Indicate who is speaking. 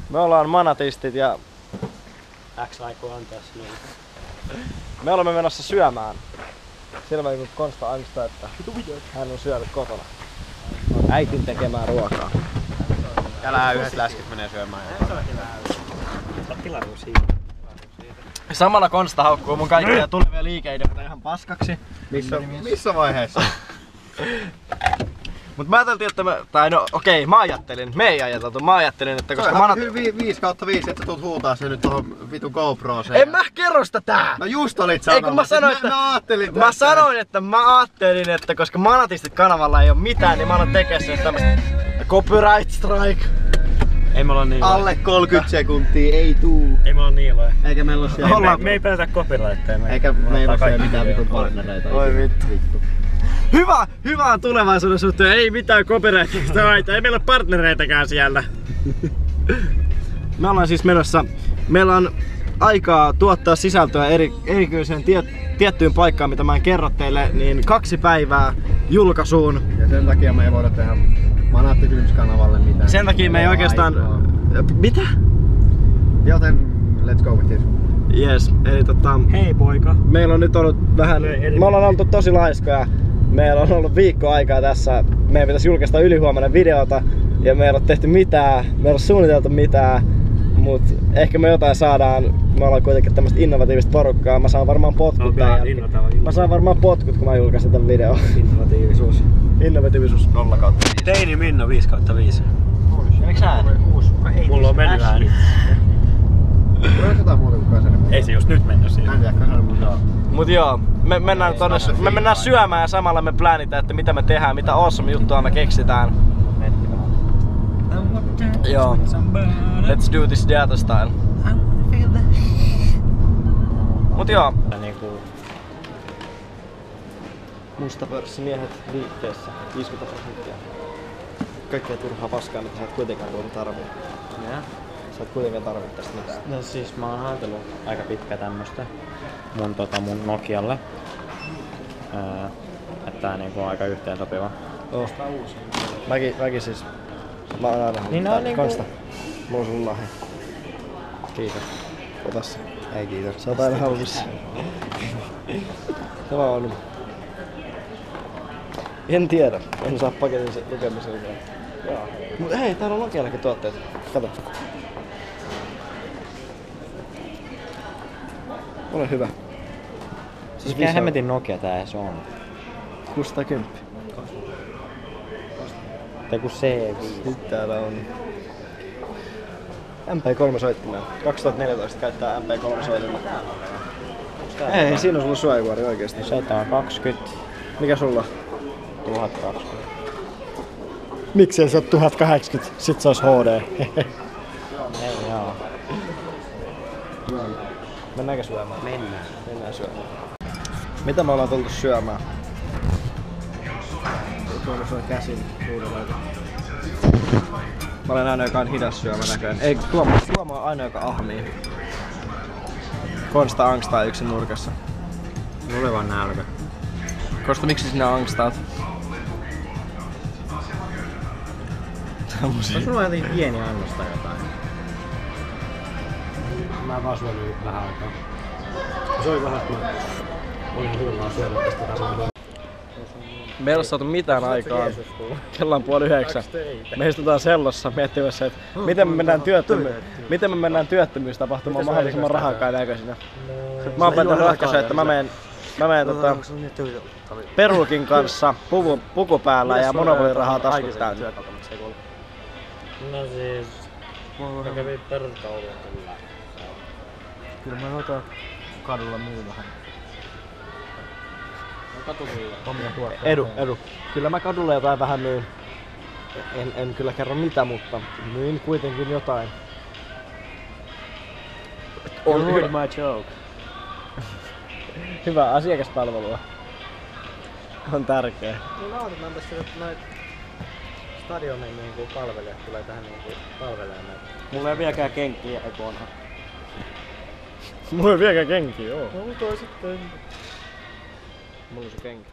Speaker 1: Me ollaan manatistit ja
Speaker 2: X aikoo antaa sinulle.
Speaker 1: me olemme menossa syömään. Selvä kun Konsta angstaa, että hän on syönyt kotona. Äitin tekemää ruokaa.
Speaker 3: Älä yhdet läskit menee syömään.
Speaker 1: Samalla Konsta haukkuu mun kaikkia tulevia liikeideoita ihan paskaksi.
Speaker 3: Missä vaiheessa?
Speaker 1: Mut mä ajattelin, että me ei ajateltu. Mä ajattelin, että koska
Speaker 3: manat... 5/5, että tulet huutaa se nyt tohon vitu GoProon.
Speaker 1: En mä kerro sitä tää!
Speaker 3: No just olit sanomassa.
Speaker 1: Mä sanoin, että mä ajattelin, että koska Manatistit kanavalla ei oo mitään, niin mä alan tekee sen tämmöstä copyright strike.
Speaker 2: Ei me olla niin
Speaker 3: alle 30 sekuntia, ei tuu.
Speaker 2: Ei me olla niiloja.
Speaker 3: Eikä meillä oo siellä.
Speaker 2: Me ei pelätä copyrightteja.
Speaker 3: Eikä meillä oo siellä mitään vitun partnereita.
Speaker 1: Oi vittu. Hyvää tulevaisuuden suhteen, ei mitään copyrightia, ei meillä ole partnereitäkään siellä. Me ollaan siis menossa, meillä on aikaa tuottaa sisältöä erityiseen tiettyyn paikkaan, mitä mä en kerro teille, niin 2 päivää julkaisuun.
Speaker 3: Ja sen takia me ei voida tehdä Manatti-kanavalle mitään.
Speaker 1: Sen takia me ei oikeastaan... Mitä?
Speaker 3: Joten let's go with this.
Speaker 1: Yes, eli
Speaker 2: Hei poika.
Speaker 1: meillä on nyt ollut vähän... Me ollaan oltu tosi laiskoja. Meillä on ollut viikko aikaa tässä. Meidän pitäisi julkaista ylihuomenna videota. Ja me ei ole tehty mitään. Me ei ole suunniteltu mitään. Mut ehkä me jotain saadaan. Me ollaan kuitenkin tämmöstä innovatiivista porukkaa. Mä saan varmaan potkut tämän jälkeen. Mä saan varmaan potkut, kun mä julkaisen tän videon.
Speaker 2: Innovatiivisuus.
Speaker 1: Innovatiivisuus 0/5.
Speaker 2: Teini Minno 5/5.
Speaker 1: Meneekö ääni?
Speaker 2: Mulla on mennyt ääni.
Speaker 3: Tuleeko jotain muuta kuin kasari?
Speaker 2: Ei se just nyt mennyt siihen.
Speaker 3: Mä en tiedä kasari, mutta
Speaker 1: Mut joo, me mennään syömään ja samalla me plänitään, että mitä me tehdään, mitä awesome juttua me keksitään. Joo. Let's do this data style. Mut joo. Mustapörssimiehet liikkeessä 50%. Kaikkea turhaa paskaa, mitä sä et kuitenkaan tarvii. Sä et kuitenkaan tarvii tästä mitään.
Speaker 2: No siis mä oon ajatellut aika pitkä tämmöstä mun Nokialle. Että tää niinku on aika yhteensopiva.
Speaker 1: Mäkin siis. Mä oon aina
Speaker 2: niin on niinku...
Speaker 1: Konsta. Mulla on sun lahja. Kiitos. Ota se.
Speaker 3: ei kiitos.
Speaker 1: Sä oot aina halunnut sen. Tämä on. En tiedä. En saa paketin sen lukemisen. Mut hei, täällä on Nokiallakin tuotteet. Kato. Ole hyvä.
Speaker 2: Mikä hemmetin Nokia tää ees on?
Speaker 1: 610.
Speaker 2: Tai ku C5.
Speaker 1: Nyt täällä on MP3 soittimia. 2014 käyttää MP3 soittimia. Ei, siinä on sulla suojakuori oikeesti.
Speaker 2: 720.
Speaker 1: Mikä sulla?
Speaker 2: 1020.
Speaker 1: Miksei se oo 1080? Sit se ois HD.
Speaker 2: Ei joo.
Speaker 1: Mennäänkö syömään?
Speaker 2: Mennään
Speaker 1: syömään. Mitä me ollaan tultu syömään? Tuolla soi käsin huudella. Mä olen aina joka on hidas syömä näköinen. Ei, Tuomo on aina joka ahmii. Konsta angstaa yksin nurkassa.
Speaker 2: Mulla vaan nälkä.
Speaker 1: Konsta, miksi sinä angstaat?
Speaker 2: On sulla jotenkin pieni annosta jotain? Mä vaan syönyt vähän aikaa. Se oli vähän, että mä olin hyvin syönyt tästä tasoa.
Speaker 1: Me ei ole saatu mitään aikaa. Kello on 8:30. Me istutaan sellossa miettimässä, että miten me mennään työttömyystapahtumaan mahdollisimman rahakkaan näköisinä. Mä oon päättänyt ratkaisua, että mä menen Perukin kanssa puku päällä ja monopolirahaa taskut täynnä.
Speaker 2: No siis... Mä kävin Pertaudella kyllä.
Speaker 1: Kyllä mä noita kadulla myyn vähän. Edu. Kyllä mä kadulla jotain vähän myyn. En kyllä kerro mitä, mutta myyn kuitenkin jotain.
Speaker 2: You heard my joke.
Speaker 1: Hyvä asiakaspalvelua. On tärkeä.
Speaker 2: Niin odotetaan tässä, että noit stadionin niinku palvelijat tulee tähän niinku palvelemaan näitä. Mulla ei vieläkään kenkiä ekona.
Speaker 1: Mulla ei vieläkään kenkiä, joo.
Speaker 2: No toi sitten.
Speaker 1: Mulla on se kenki.